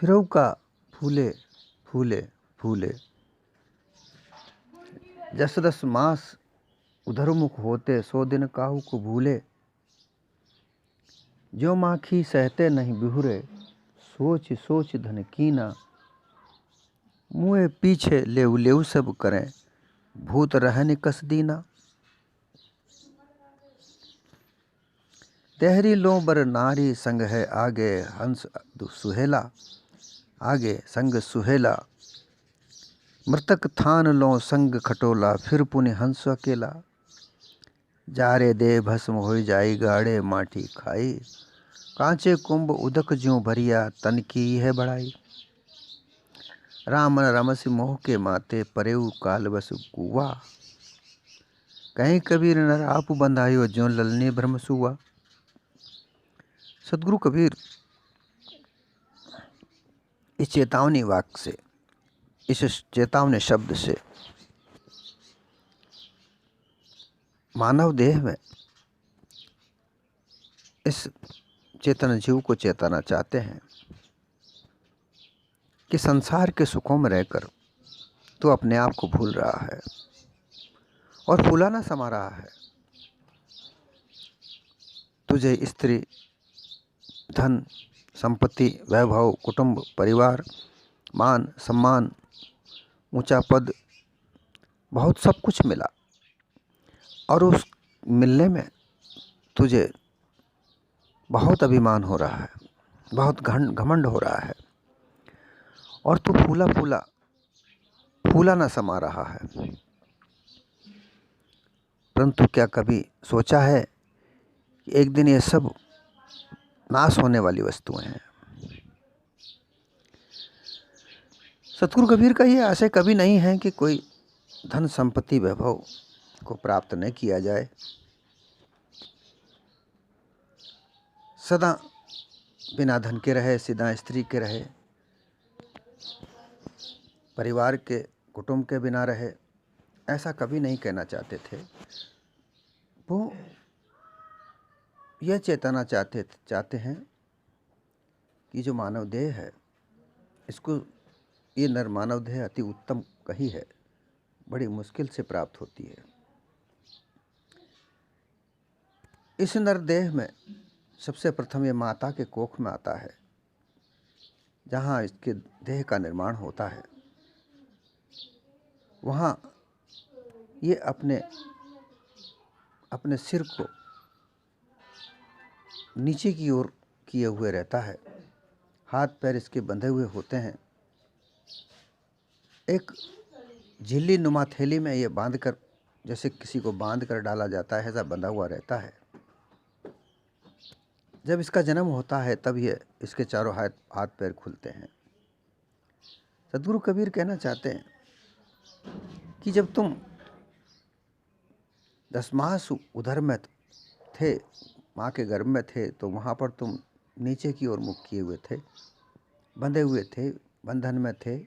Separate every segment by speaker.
Speaker 1: फिरौका फूले फूले फूले, जस दस मास उधरमुख होते, 100 दिन काहू को भूले। जो माखी सहते नहीं बिहुरे, सोच सोच धन कीना। मुँह पीछे लेउ लेउ सब करें, भूत रहन कस दीना। तेहरी लो बर नारी संग है आगे, हंस सुहेला आगे संग सुहेला। मृतक थान लो संग खटोला, फिर पुनि हंस अकेला। जारे दे भस्म हो जाई, गाड़े माटी खाई। कांचे कुंभ उदक ज्यों भरिया, तन की है बड़ाई। रामन रमस मोह के माते, परेऊ काल बस कुआ। कहीं कबीर नर आप बंधायो, ज्यों ललने भ्रम सुआ। सदगुरु कबीर इस चेतावनी वाक्य से, इस चेतावनी शब्द से मानव देह में इस चेतन जीव को चेताना चाहते हैं कि संसार के सुखों में रहकर तू अपने आप को भूल रहा है और फूलाना समा रहा है। तुझे स्त्री, धन, संपत्ति, वैभव, कुटुंब, परिवार, मान, सम्मान, ऊंचा पद, बहुत सब कुछ मिला और उस मिलने में तुझे बहुत अभिमान हो रहा है, बहुत घमंड हो रहा है और तू फूला ना समा रहा है। परंतु क्या कभी सोचा है कि एक दिन ये सब नाश होने वाली वस्तुएं हैं। सतगुरु कबीर का ये आशय कभी नहीं है कि कोई धन संपत्ति वैभव को प्राप्त न किया जाए। सदा बिना धन के रहे, सदा स्त्री के रहे, परिवार के, कुटुंब के बिना रहे, ऐसा कभी नहीं कहना चाहते थे। वो यह चेताना चाहते हैं कि जो मानव देह है, इसको, ये नर मानव देह अति उत्तम कही है, बड़ी मुश्किल से प्राप्त होती है। इस नर देह में सबसे प्रथम ये माता के कोख में आता है, जहाँ इसके देह का निर्माण होता है। वहाँ ये अपने सिर को नीचे की ओर किए हुए रहता है, हाथ पैर इसके बंधे हुए होते हैं। एक झिल्ली नुमा थैली में ये बांधकर, जैसे किसी को बांध कर डाला जाता है, ऐसा बंधा हुआ रहता है। जब इसका जन्म होता है तब ये इसके चारों हाथ पैर खुलते हैं। सदगुरु कबीर कहना चाहते हैं कि जब तुम 10 मास उधर में थे, माँ के गर्भ में थे, तो वहाँ पर तुम नीचे की ओर मुख किए हुए थे, बंधे हुए थे, बंधन में थे।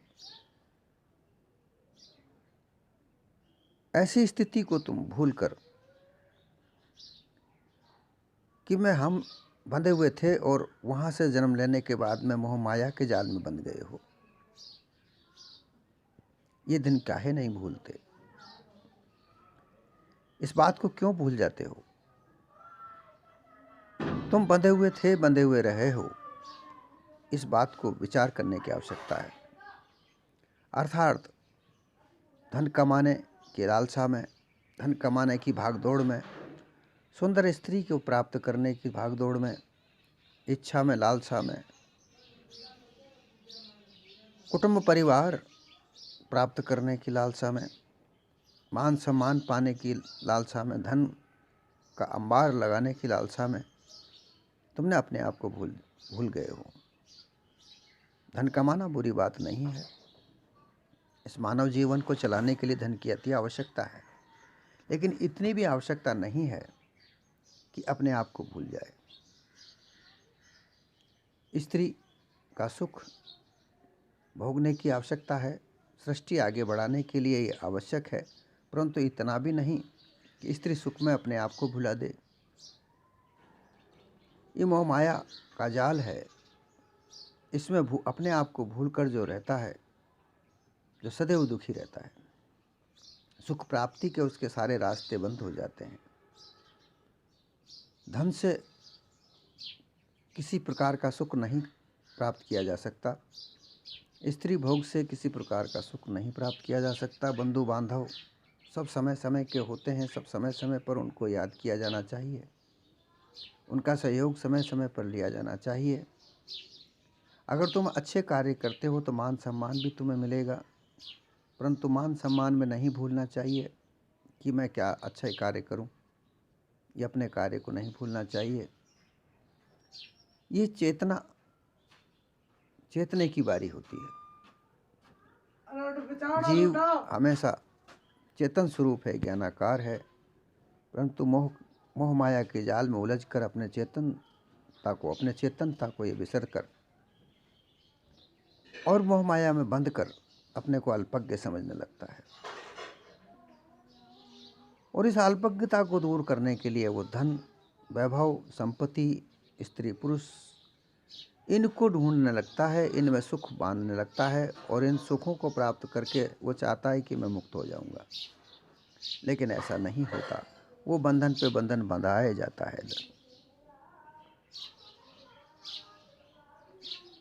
Speaker 1: ऐसी स्थिति को तुम भूलकर कि हम बंधे हुए थे और वहाँ से जन्म लेने के बाद में मोह माया के जाल में बंध गए हो, ये दिन काहे नहीं भूलते? इस बात को क्यों भूल जाते हो? तुम बंधे हुए थे, बंधे हुए रहे हो, इस बात को विचार करने की आवश्यकता है। अर्थात धन कमाने की लालसा में, धन कमाने की भागदौड़ में, सुंदर स्त्री को प्राप्त करने की भागदौड़ में, इच्छा में, लालसा में, कुटुंब परिवार प्राप्त करने की लालसा में, मान सम्मान पाने की लालसा में, धन का अंबार लगाने की लालसा में तुमने अपने आप को भूल गए हो। धन कमाना बुरी बात नहीं है, इस मानव जीवन को चलाने के लिए धन की अति आवश्यकता है, लेकिन इतनी भी आवश्यकता नहीं है कि अपने आप को भूल जाए। स्त्री का सुख भोगने की आवश्यकता है, सृष्टि आगे बढ़ाने के लिए ये आवश्यक है, परंतु इतना भी नहीं कि स्त्री सुख में अपने आप को भुला दे। ये मोह माया का जाल है, इसमें अपने आप को भूलकर जो रहता है, जो सदैव दुखी रहता है, सुख प्राप्ति के उसके सारे रास्ते बंद हो जाते हैं। धन से किसी प्रकार का सुख नहीं प्राप्त किया जा सकता, स्त्री भोग से किसी प्रकार का सुख नहीं प्राप्त किया जा सकता। बंधु बांधव सब समय समय के होते हैं, सब समय समय पर उनको याद किया जाना चाहिए, उनका सहयोग समय समय पर लिया जाना चाहिए। अगर तुम अच्छे कार्य करते हो तो मान सम्मान भी तुम्हें मिलेगा, परंतु मान सम्मान में नहीं भूलना चाहिए कि मैं क्या अच्छा कार्य करूं, ये अपने कार्य को नहीं भूलना चाहिए। ये चेतने की बारी होती है। जीव हमेशा चेतन स्वरूप है, ज्ञानाकार है, परंतु मोह माया के जाल में उलझकर अपने चेतनता को ये बिसर कर और मोह माया में बंध कर अपने को अल्पज्ञ समझने लगता है। और इस अल्पज्ञता को दूर करने के लिए वो धन, वैभव, संपत्ति, स्त्री पुरुष, इनको ढूंढने लगता है, इनमें सुख बांधने लगता है और इन सुखों को प्राप्त करके वो चाहता है कि मैं मुक्त हो जाऊंगा, लेकिन ऐसा नहीं होता। वो बंधन पे बंधन बंधाया जाता है।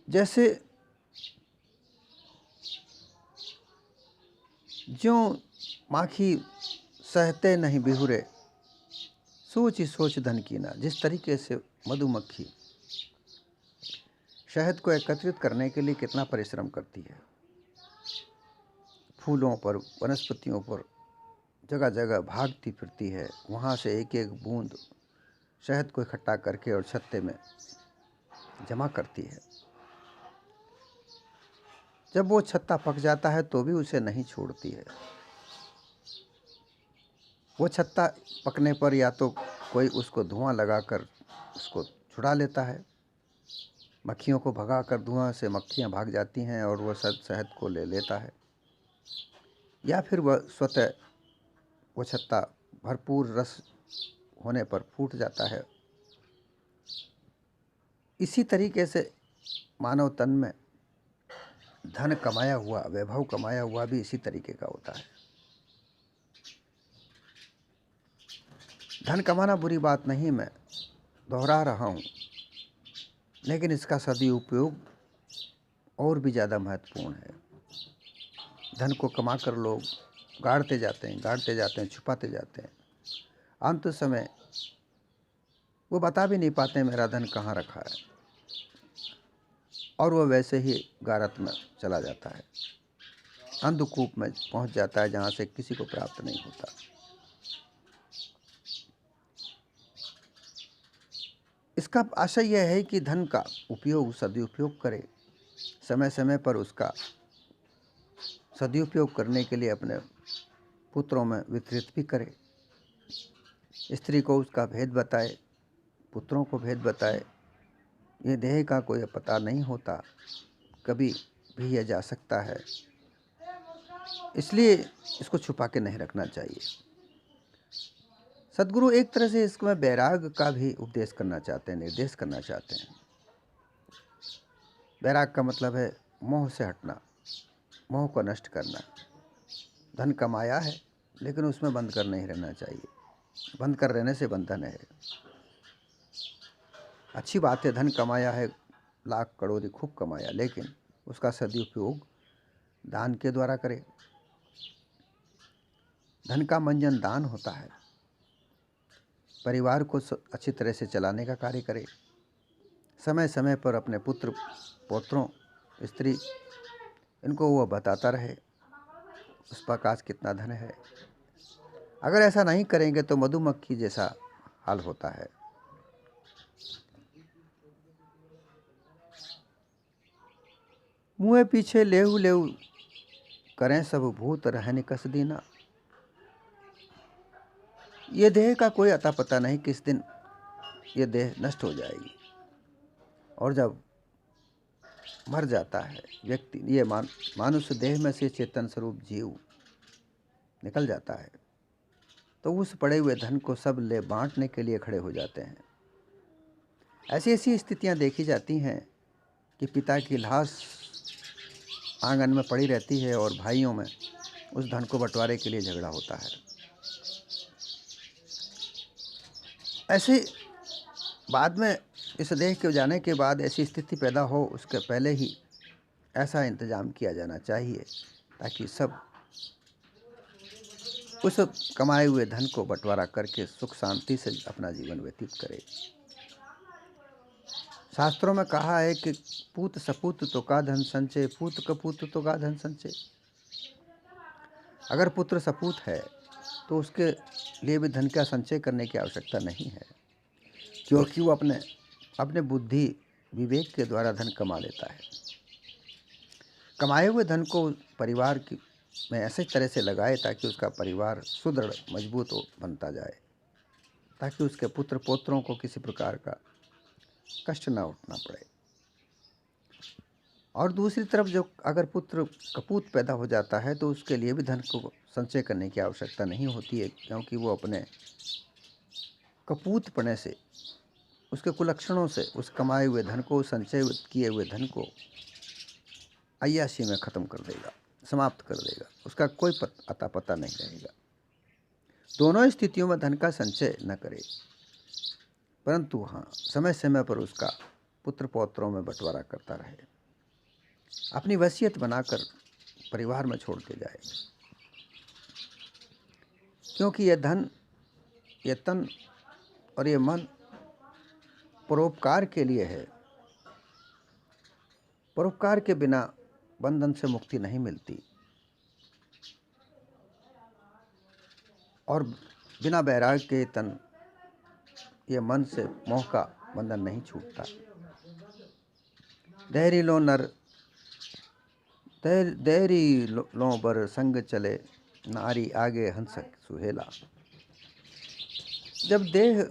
Speaker 1: जैसे ज्यों माखी सहते नहीं बिहुरे, सोच ही सोच धन की ना। जिस तरीके से मधुमक्खी शहद को एकत्रित करने के लिए कितना परिश्रम करती है, फूलों पर, वनस्पतियों पर जगह जगह भागती फिरती है, वहाँ से एक एक बूंद शहद को इकट्ठा करके और छत्ते में जमा करती है। जब वो छत्ता पक जाता है तो भी उसे नहीं छोड़ती है। वो छत्ता पकने पर या तो कोई उसको धुआं लगाकर उसको छुड़ा लेता है, मक्खियों को भगाकर धुआं से मक्खियाँ भाग जाती हैं और वह शहद को ले लेता है, या फिर वह स्वतः वो छत्ता भरपूर रस होने पर फूट जाता है। इसी तरीके से मानव तन में धन कमाया हुआ, वैभव कमाया हुआ भी इसी तरीके का होता है। धन कमाना बुरी बात नहीं, मैं दोहरा रहा हूँ, लेकिन इसका सदुपयोग और भी ज़्यादा महत्वपूर्ण है। धन को कमाकर लोग गाड़ते जाते हैं, छुपाते जाते हैं। अंत समय वो बता भी नहीं पाते मेरा धन कहाँ रखा है, और वह वैसे ही गारत में चला जाता है, अंधकूप में पहुंच जाता है, जहाँ से किसी को प्राप्त नहीं होता। इसका आशय यह है कि धन का उपयोग, सदुपयोग करे, समय समय पर उसका सदुपयोग करने के लिए अपने पुत्रों में वितरित भी करे, स्त्री को उसका भेद बताए, पुत्रों को भेद बताए। ये देह का कोई पता नहीं होता, कभी भी यह जा सकता है, इसलिए इसको छुपा के नहीं रखना चाहिए। सदगुरु एक तरह से इसमें वैराग का भी उपदेश करना चाहते हैं, निर्देश करना चाहते हैं। वैराग का मतलब है मोह से हटना, मोह को नष्ट करना। धन कमाया है लेकिन उसमें बंद कर नहीं रहना चाहिए, बंद कर रहने से बंधन है। अच्छी बात है, धन कमाया है, लाख करोड़ खूब कमाया, लेकिन उसका सदुपयोग दान के द्वारा करे। धन का मंजन दान होता है। परिवार को अच्छी तरह से चलाने का कार्य करे, समय समय पर अपने पुत्र, पौत्रों, स्त्री, इनको वह बताता रहे उस पास कितना धन है। अगर ऐसा नहीं करेंगे तो मधुमक्खी जैसा हाल होता है। मुँह पीछे लेहू लेहू करें सब भूत, रहने कस दीना। ये देह का कोई अता पता नहीं, किस दिन ये देह नष्ट हो जाएगी, और जब मर जाता है व्यक्ति, ये मानुष्य देह में से चेतन स्वरूप जीव निकल जाता है, तो उस पड़े हुए धन को सब ले बांटने के लिए खड़े हो जाते हैं। ऐसी ऐसी स्थितियां देखी जाती हैं कि पिता की लाश आंगन में पड़ी रहती है और भाइयों में उस धन को बंटवारे के लिए झगड़ा होता है। ऐसे बाद में इस देह के जाने के बाद ऐसी स्थिति पैदा हो, उसके पहले ही ऐसा इंतजाम किया जाना चाहिए ताकि सब उस कमाए हुए धन को बंटवारा करके सुख शांति से अपना जीवन व्यतीत करे। शास्त्रों में कहा है कि पूत सपूत तो का धन संचय, पूत कपूत तो का धन संचय। अगर पुत्र सपूत है तो उसके लिए भी धन का संचय करने की आवश्यकता नहीं है, क्योंकि वो अपने बुद्धि विवेक के द्वारा धन कमा लेता है। कमाए हुए धन को परिवार में ऐसे तरह से लगाए ताकि उसका परिवार सुदृढ़ मजबूत बनता जाए, ताकि उसके पुत्र पोत्रों को किसी प्रकार का कष्ट न उठना पड़े। और दूसरी तरफ जो अगर पुत्र कपूत पैदा हो जाता है तो उसके लिए भी धन को संचय करने की आवश्यकता नहीं होती है, क्योंकि वो अपने कपूतपने से, उसके कुलक्षणों से उस कमाए हुए धन को, संचय किए हुए धन को अय्याशी में ख़त्म कर देगा, समाप्त कर देगा। उसका कोई अता पता नहीं रहेगा। दोनों स्थितियों में धन का संचय न करे, परंतु हाँ, समय समय पर उसका पुत्र पौत्रों में बंटवारा करता रहे, अपनी वसीयत बनाकर परिवार में छोड़ के जाए। क्योंकि यह धन, यह तन और यह मन परोपकार के लिए है। परोपकार के बिना बंधन से मुक्ति नहीं मिलती और बिना वैराग्य के तन, यह मन से मोह का बंधन नहीं छूटता। देहरी लो बर संग चले, नारी आगे हंस सुहेला। जब देह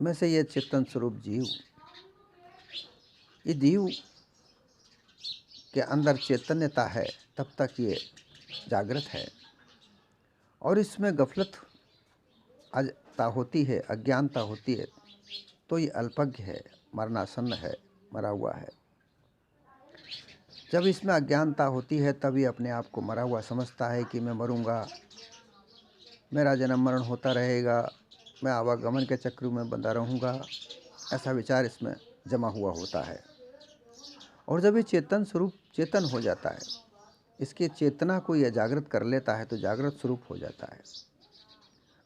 Speaker 1: में से ये चेतन स्वरूप जीव, ये जीव के अंदर चैतन्यता है, तब तक ये जागृत है और इसमें गफलत होती है, अज्ञानता होती है, तो ये अल्पज्ञ है, मरणासन्न है, मरा हुआ है। जब इसमें अज्ञानता होती है तब ये अपने आप को मरा हुआ समझता है कि मैं मरूंगा, मेरा जन्म मरण होता रहेगा, मैं आवागमन के चक्र में बंधा रहूँगा, ऐसा विचार इसमें जमा हुआ होता है। और जब ये चेतन स्वरूप चेतन हो जाता है, इसकी चेतना को यह जागृत कर लेता है तो जागृत स्वरूप हो जाता है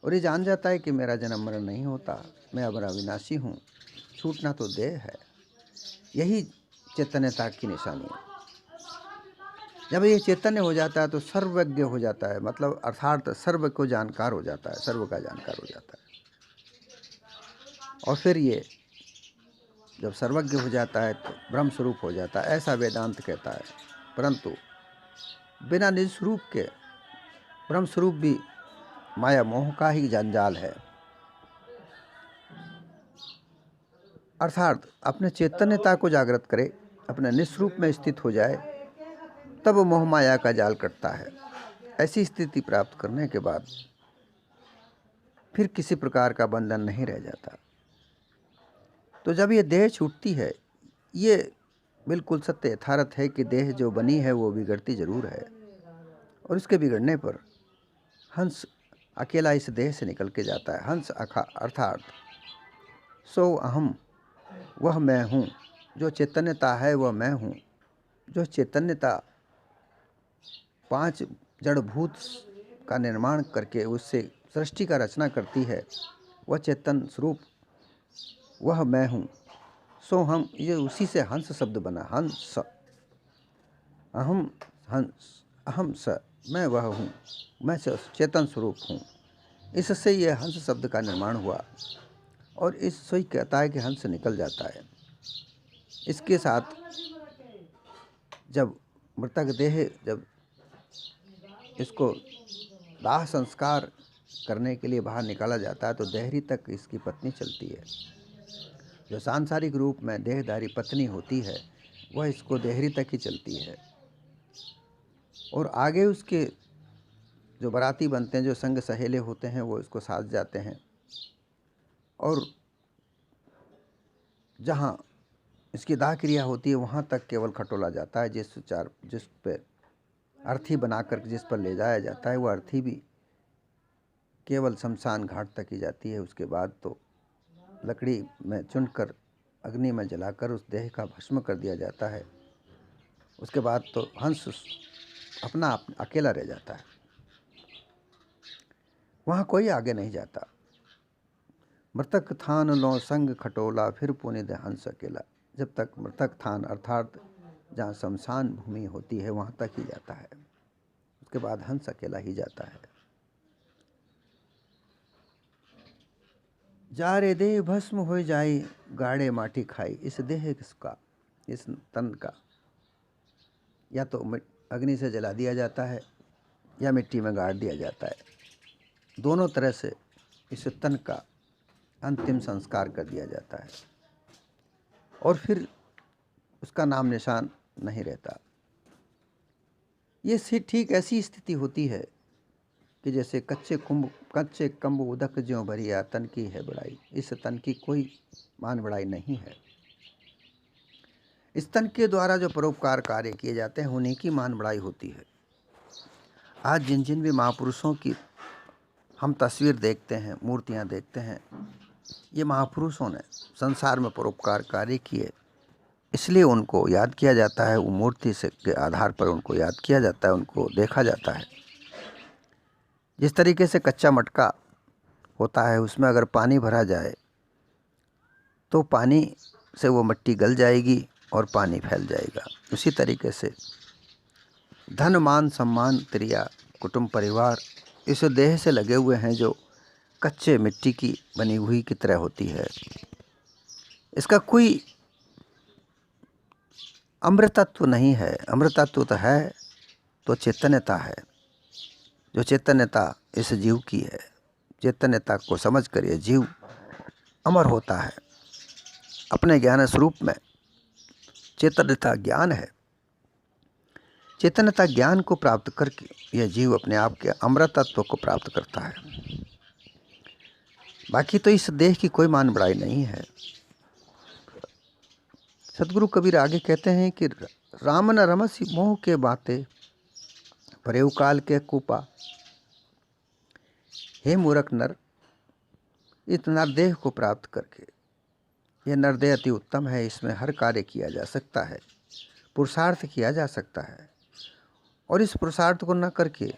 Speaker 1: और ये जान जाता है कि मेरा जन्म मरण नहीं होता, मैं अमर अविनाशी हूँ, छूटना तो देह है। यही चैतन्यता की निशानी है। जब ये चैतन्य हो जाता है तो सर्वज्ञ हो जाता है, मतलब अर्थात सर्व को जानकार हो जाता है, सर्व का जानकार हो जाता है। और फिर ये जब सर्वज्ञ हो जाता है तो ब्रह्म स्वरूप हो जाता है, ऐसा वेदांत कहता है। परंतु बिना निज स्वरूप के ब्रह्म स्वरूप भी माया मोह का ही जंजाल है। अर्थात अपने चैतन्यता को जागृत करे, अपने निस्वरूप में स्थित हो जाए, तब मोह माया का जाल कटता है। ऐसी स्थिति प्राप्त करने के बाद फिर किसी प्रकार का बंधन नहीं रह जाता। तो जब ये देह छूटती है, ये बिल्कुल सत्य यथार्थ है कि देह जो बनी है वो बिगड़ती जरूर है और इसके बिगड़ने पर हंस अकेला इस देह से निकल के जाता है। हंस अर्थात सो अहम, वह मैं हूँ। जो चैतन्यता है वह मैं हूँ। जो चैतन्यता 5 जड़भूत का निर्माण करके उससे सृष्टि का रचना करती है, वह चेतन स्वरूप, वह मैं हूँ। सो हम, ये उसी से हंस शब्द बना। हंस, अहम, हंस, अहम स, मैं वह हूँ, मैं चेतन स्वरूप हूँ। इससे यह हंस शब्द का निर्माण हुआ और इससे कहता है कि हंस निकल जाता है। इसके साथ जब मृतक देह, जब इसको दाह संस्कार करने के लिए बाहर निकाला जाता है तो देहरी तक इसकी पत्नी चलती है। जो सांसारिक रूप में देहधारी पत्नी होती है वह इसको देहरी तक ही चलती है और आगे उसके जो बाराती बनते हैं, जो संग सहेले होते हैं, वो इसको साथ जाते हैं और जहाँ इसकी दाह क्रिया होती है वहाँ तक केवल खटोला जाता है, जिस पे अर्थी बनाकर जिस पर ले जाया जाता है वो अर्थी भी केवल शमशान घाट तक ही जाती है। उसके बाद तो लकड़ी में चुनकर अग्नि में जलाकर उस देह का भस्म कर दिया जाता है। उसके बाद तो हंस अपना अकेला रह जाता है, वहाँ कोई आगे नहीं जाता। मृतक थान लो संग खटोला, फिर पुनिद हंस अकेला। जब तक मृतक थान अर्थात जहाँ शमशान भूमि होती है वहाँ तक ही जाता है, उसके बाद हंस अकेला ही जाता है। जा रे देह भस्म हो जाई, गाड़े माटी खाई। इस देह का, इस तन का या तो अग्नि से जला दिया जाता है या मिट्टी में गाड़ दिया जाता है। दोनों तरह से इस तन का अंतिम संस्कार कर दिया जाता है और फिर उसका नाम निशान नहीं रहता। ये ठीक ऐसी स्थिति होती है कि जैसे कच्चे कम्ब उदक ज्यों भरिया, तन की है बड़ाई। इस तन की कोई मान बड़ाई नहीं है। इस तन के द्वारा जो परोपकार कार्य किए जाते हैं उन्हीं की मान बड़ाई होती है। आज जिन जिन भी महापुरुषों की हम तस्वीर देखते हैं, मूर्तियां देखते हैं, ये महापुरुषों ने संसार में परोपकार कार्य किए, इसलिए उनको याद किया जाता है। वो मूर्ति से के आधार पर उनको याद किया जाता है, उनको देखा जाता है। जिस तरीके से कच्चा मटका होता है उसमें अगर पानी भरा जाए तो पानी से वो मिट्टी गल जाएगी और पानी फैल जाएगा। उसी तरीके से धन मान सम्मान त्रिया कुटुंब परिवार इस देह से लगे हुए हैं जो कच्चे मिट्टी की बनी हुई की तरह होती है। इसका कोई अमृतत्व नहीं है। अमृतत्व तो है तो चैतन्यता है, जो चैतन्यता इस जीव की है। चैतन्यता को समझ कर ये जीव अमर होता है अपने ज्ञान स्वरूप में। चैतन्यता ज्ञान है। चैतन्यता ज्ञान को प्राप्त करके यह जीव अपने आप के अमृतत्व को प्राप्त करता है। बाकी तो इस देह की कोई मान बढ़ाई नहीं है। सदगुरु कबीर आगे कहते हैं कि राम न रमसी मोह के बातें, परेव काल के कूपा। हे मूर्ख नर, इस नरदेह को प्राप्त करके, यह नरदेह अति उत्तम है, इसमें हर कार्य किया जा सकता है, पुरुषार्थ किया जा सकता है। और इस पुरुषार्थ को न करके,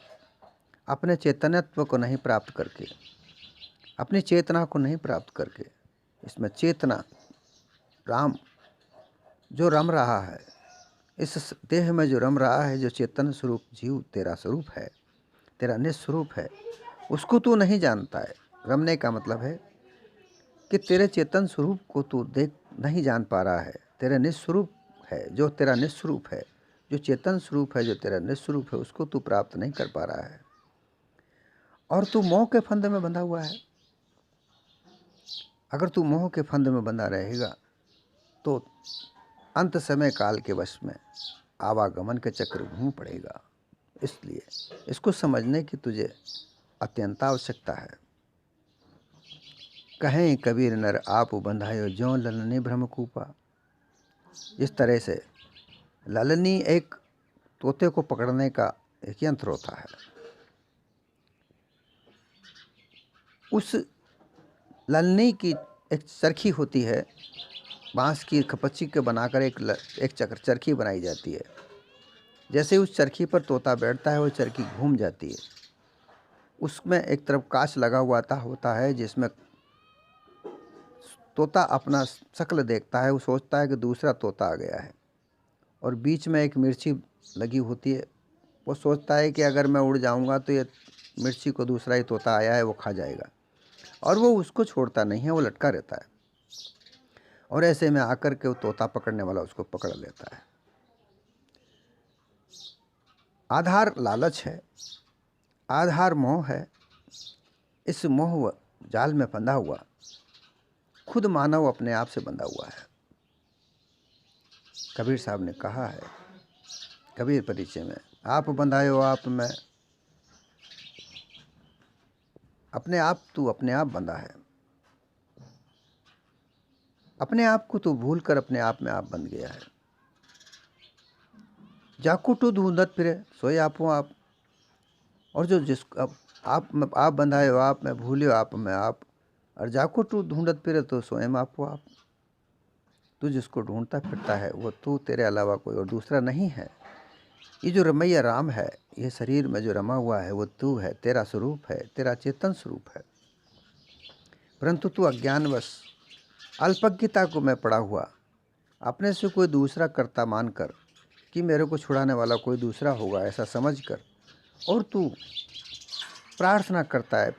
Speaker 1: अपने चैतन्यत्व को नहीं प्राप्त करके, अपनी चेतना को नहीं प्राप्त करके, इसमें चेतना राम जो रम रहा है, इस देह में जो रम रहा है, जो चेतन स्वरूप जीव तेरा स्वरूप है, तेरा निस्वरूप है, उसको तू नहीं जानता है। रमने का मतलब है कि तेरे चेतन स्वरूप को तू नहीं जान पा रहा है। तेरा निस्वरूप है, जो तेरा निस्वरूप है, जो चेतन स्वरूप है, जो तेरा निस्वरूप है, उसको तू प्राप्त नहीं कर पा रहा है और तू मोह के फंद में बंधा हुआ है। अगर तू मोह के फंद में बंधा रहेगा तो अंत समय काल के वश में आवागमन के चक्र घूम पड़ेगा। इसलिए इसको समझने की तुझे अत्यंत आवश्यकता है। कहें कबीर नर आप बंधायो, ज्यों ललनी भ्रमकूपा। इस तरह से ललनी एक तोते को पकड़ने का एक यंत्र होता है। उस ललनी की एक चरखी होती है, बांस की खपच्ची के बनाकर एक चरखी बनाई जाती है। जैसे उस चरखी पर तोता बैठता है वो चरखी घूम जाती है। उसमें एक तरफ कांच लगा हुआ होता है जिसमें तोता अपना शक्ल देखता है। वो सोचता है कि दूसरा तोता आ गया है, और बीच में एक मिर्ची लगी होती है। वो सोचता है कि अगर मैं उड़ जाऊंगा तो ये मिर्ची को दूसरा ही तोता आया है वो खा जाएगा, और वो उसको छोड़ता नहीं है, वो लटका रहता है। और ऐसे में आकर के वो तोता पकड़ने वाला उसको पकड़ लेता है। आधार लालच है, आधार मोह है। इस मोह जाल में बंधा हुआ खुद मानव अपने आप से बंधा हुआ है। कबीर साहब ने कहा है कबीर परिचय में, आप बंधायो आप में, अपने आप तू अपने आप बंधा है। अपने आप को तू भूल कर अपने आप में आप बन गया है। जाको तू ढूंढत फिरे सोए आपो आप। और जो जिस अब आप बंधाए हो आप में, भूलियो आप में आप। और जाको तू ढूंढत फिरे तो स्वयं आपो आप। तू जिसको ढूंढता फिरता है वो तू, तेरे अलावा कोई और दूसरा नहीं है। ये जो रमैया राम है, ये शरीर में जो रमा हुआ है वो तू है, तेरा स्वरूप है, तेरा चेतन स्वरूप है। परंतु तू अज्ञानवश अल्पज्ञता को मैं पड़ा हुआ अपने से कोई दूसरा कर्ता मानकर कि मेरे को छुड़ाने वाला कोई दूसरा होगा ऐसा समझकर, और तू प्रार्थना करता है,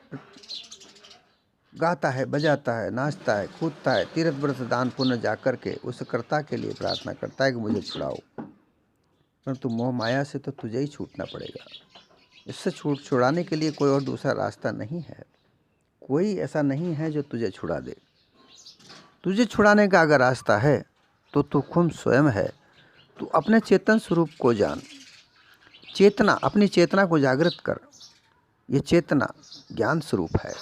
Speaker 1: गाता है, बजाता है, नाचता है, कूदता है, तीर्थ व्रत दान पुण्य जाकर के उस कर्ता के लिए प्रार्थना करता है कि मुझे छुड़ाओ। परंतु मोह माया से तो तुझे ही छूटना पड़ेगा। इससे छुड़ाने के लिए कोई और दूसरा रास्ता नहीं है। कोई ऐसा नहीं है जो तुझे छुड़ा दे। तुझे छुड़ाने का अगर रास्ता है तो तू खुद स्वयं है। तू अपने चेतन स्वरूप को जान। चेतना, अपनी चेतना को जागृत कर। ये चेतना ज्ञान स्वरूप है।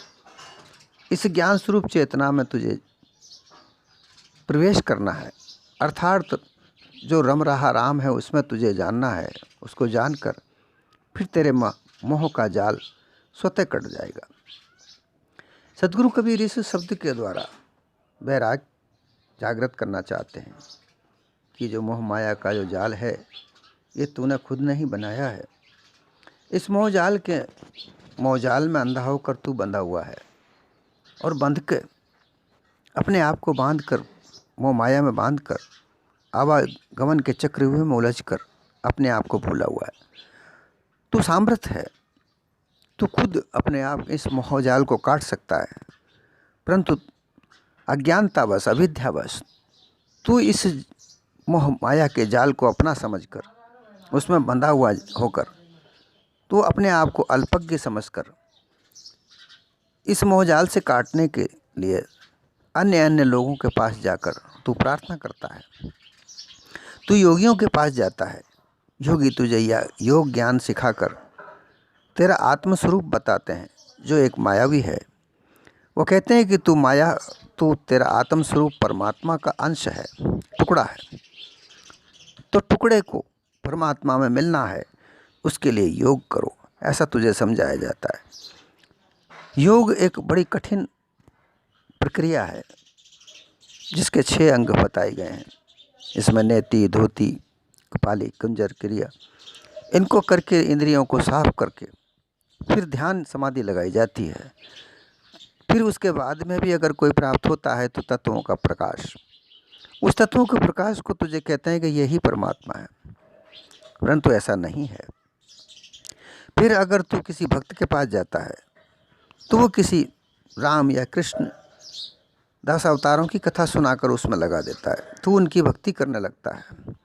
Speaker 1: इस ज्ञान स्वरूप चेतना में तुझे प्रवेश करना है। अर्थात जो रम रहा राम है उसमें तुझे जानना है। उसको जानकर फिर तेरे मोह का जाल स्वतः कट जाएगा। सद्गुरु कबीर इस शब्द के द्वारा वैराग जागृत करना चाहते हैं कि जो मोह माया का जो जाल है ये तूने खुद नहीं बनाया है। इस मोह जाल में अंधा होकर तू बंधा हुआ है, और बंध के अपने आप को बांध कर, मोह माया में बांध कर, आवागमन के चक्रव्यूह में उलझ कर अपने आप को भूला हुआ है। तू सामर्थ्य है। तू खुद अपने आप इस मोह जाल को काट सकता है, परंतु अज्ञानतावश, अविद्यावश तू इस मोह माया के जाल को अपना समझकर, उसमें बंधा हुआ होकर तू अपने आप को अल्पज्ञ समझकर इस मोहजाल से काटने के लिए अन्य लोगों के पास जाकर तू प्रार्थना करता है। तू योगियों के पास जाता है। योगी तुझे योग ज्ञान सिखाकर तेरा आत्मस्वरूप बताते हैं जो एक मायावी है। वो कहते हैं कि तू तेरा आत्मस्वरूप परमात्मा का अंश है, टुकड़ा है। तो टुकड़े को परमात्मा में मिलना है, उसके लिए योग करो, ऐसा तुझे समझाया जाता है। योग एक बड़ी कठिन प्रक्रिया है जिसके 6 अंग बताए गए हैं। इसमें नेति, धोती, कपाली, कुंजर क्रिया, इनको करके इंद्रियों को साफ करके फिर ध्यान समाधि लगाई जाती है। फिर उसके बाद में भी अगर कोई प्राप्त होता है तो तत्वों का प्रकाश, उस तत्वों के प्रकाश को तुझे कहते हैं कि यही परमात्मा है, परंतु ऐसा नहीं है। फिर अगर तू किसी भक्त के पास जाता है तो वो किसी राम या कृष्ण 10 अवतारों की कथा सुनाकर उसमें लगा देता है। तू उनकी भक्ति करने लगता है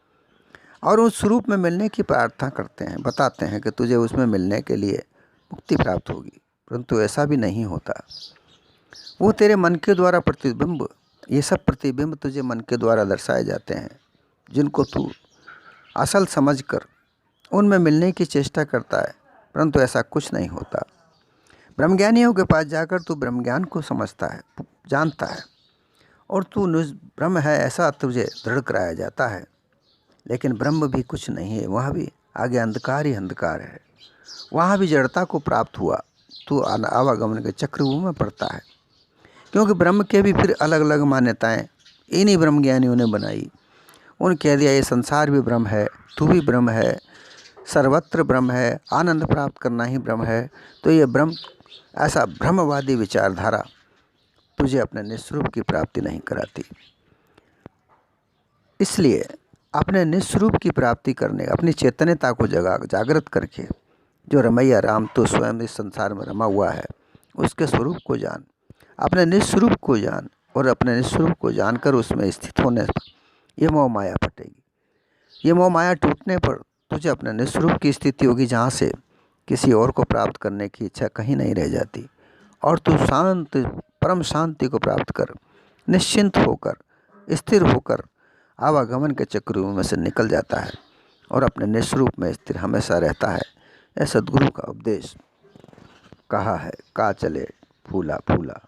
Speaker 1: और उस स्वरूप में मिलने की प्रार्थना करते हैं, बताते हैं कि तुझे उसमें मिलने के लिए मुक्ति प्राप्त होगी, परंतु ऐसा भी नहीं होता। वो तेरे मन के द्वारा प्रतिबिंब, ये सब प्रतिबिंब तुझे मन के द्वारा दर्शाए जाते हैं, जिनको तू असल समझकर उनमें मिलने की चेष्टा करता है, परंतु ऐसा कुछ नहीं होता। ब्रह्मज्ञानियों के पास जाकर तू ब्रह्म ज्ञान को समझता है, जानता है, और तू ब्रह्म है ऐसा तुझे दृढ़ कराया जाता है। लेकिन ब्रह्म भी कुछ नहीं है, वहाँ भी आगे अंधकार ही अंधकार है। वहाँ भी जड़ता को प्राप्त हुआ, तू आवागमन के चक्रव्यूह में पड़ता है। क्योंकि ब्रह्म के भी फिर अलग अलग मान्यताएं इन्हीं ब्रह्मज्ञानियों ने बनाई। उन कह दिया ये संसार भी ब्रह्म है, तू भी ब्रह्म है, सर्वत्र ब्रह्म है, आनंद प्राप्त करना ही ब्रह्म है। तो ये ब्रह्म, ऐसा ब्रह्मवादी विचारधारा तुझे अपने निस्वरूप की प्राप्ति नहीं कराती। इसलिए अपने निस्वरूप की प्राप्ति करने, अपनी चैतन्यता को जागृत करके, जो रमैया राम तो स्वयं इस संसार में रमा हुआ है, उसके स्वरूप को जान, अपने निस्वरूप को जान, और अपने निस्वरूप को जानकर उसमें स्थित होने पर ये मोह माया फटेगी। ये मोह माया टूटने पर तुझे अपने निस्वरूप की स्थिति होगी, जहाँ से किसी और को प्राप्त करने की इच्छा कहीं नहीं रह जाती, और तू शांत, परम शांति को प्राप्त कर, निश्चिंत होकर, स्थिर होकर आवागमन के चक्रव्यूह में से निकल जाता है और अपने निस्वरूप में स्थिर हमेशा रहता है। यह सद्गुरु का उपदेश कहा है, का चले फूला फूला।